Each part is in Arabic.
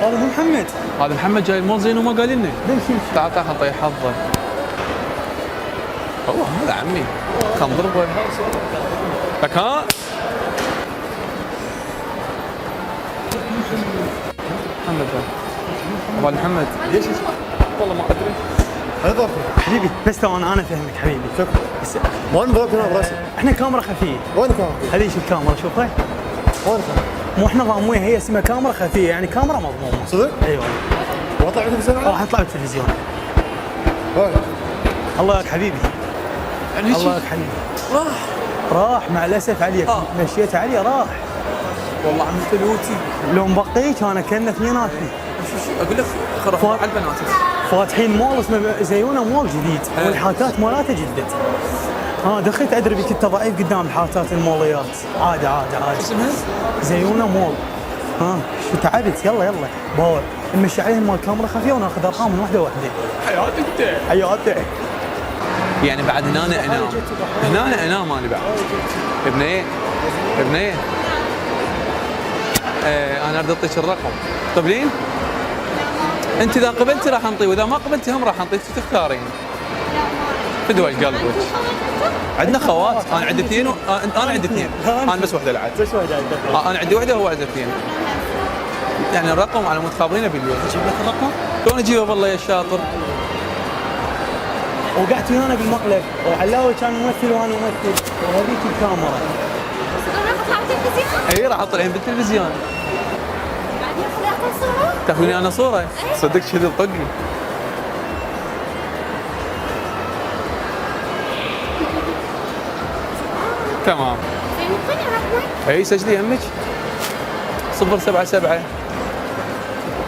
هذا مو محمد. هذا محمد جاي المول زين وما قال لنا. شوف تعال تعال نعطيه حظه. هو هذا عمي كان ضربه لك ها. محمد ابو محمد ليش والله ما ادري. هذا حبيبي بس تو انا فهمك حبيبي. شكرا. وين بروك هنا براسي؟ احنا كاميرا خفيه. وين كاميرا؟ هذه شوف الكاميرا شوفها. وين كاميرا؟ مو احنا ضاموها هي اسمها كاميرا خفيه يعني كاميرا مضمومه. صدق؟ ايوه. واطلع بالتلفزيون؟ راح اطلع بالتلفزيون. الله ياك حبيبي. يعني الله ياك حبيبي. راح مع الاسف عليك. مشيت عليه راح. والله عم فلوتي لو مبقيك انا كنا اثنيناتنا. اقول لك خرفوا على البنات فاتحين مول اسمه زيونه مول جديد والحاتات مالاته جدد. دخلت ادري بك انت ضعيف قدام الحاتات الموليات. عادي عادي عادي. اسمها زيونه مول. شو تعبت يلا باور نمشي عليهم مال كاميرا خفيه وناخذ ارقام من واحده واحده. حياتك حياتك يعني بعد هنا انام انا بعد. ابني انا اريد اعطيك الرقم قبلين. انت اذا قبلتي راح نطي واذا ما قبلتي هم راح نطيك تختارين. فدوى قلبك. عندنا خوات انا عندي اثنين انا عندي اثنين انا بس واحده لعبت. بس واحده عندك. انا عندي واحده وهو عنده اثنين. يعني الرقم على متخابرين باليوم. اجيب لك الرقم؟ شلون اجيبه والله يا شاطر؟ وقعت ويانا بالمقلب وعلاوي كان ممثل وانا ممثل وهذيك الكاميرا. اي راح اطلعين بالتلفزيون. تاخذيني انا صوره؟ صدق كذي طقي. تمام. اي سجلي يمك 077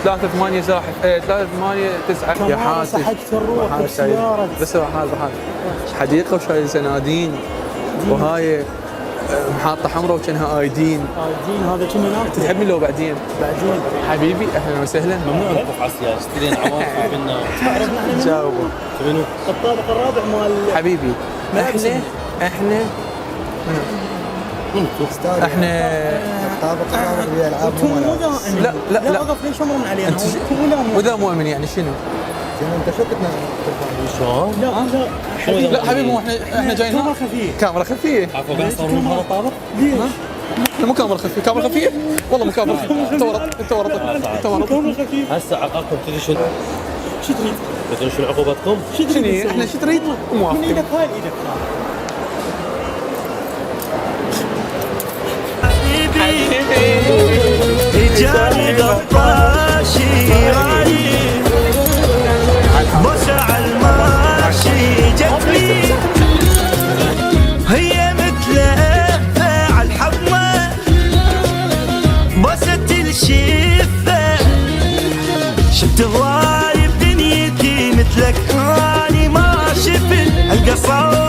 38 زاحف 389 يا حاسس. سحقت الروح بالسياره بس حال حديقه وشايل سنادين وهاي محاطه حمراء وكانها ايدين. هذا كنا ناكل. تحبني لو بعدين حبيبي اهلا وسهلا. ممنوع نطبخ عسيا اشترين عواصف بينا. تعرفنا احنا جاوبوا منو؟ الطابق الرابع مال حبيبي. احنا احنا الطابق الرابع اللي العاب لا اقف ليش امر من علينا. وذا مؤمن يعني شنو؟ انت شو كنت شلون؟ لا حبيبي مو احنا جايين كاميرا خفيه. كاميرا خفيه. عفوا قاعد يصورون هذا الطابق؟ ليش؟ مو كاميرا خفيه. كاميرا خفيه والله مو كاميرا خفيه. انت ورطت كاميرا خفيه. هسه عقابكم تدري شو تريد؟ تدري شنو عقوبتكم؟ شنو احنا شو تريد؟ من موافقين. ايدك هاي ايدك رجال قطاشي غريب بوسع الماشي جتلي هي متلفة عالحمى بوسة الشفة شفت ضارب دنيتي مثلك اني ما شفت القصر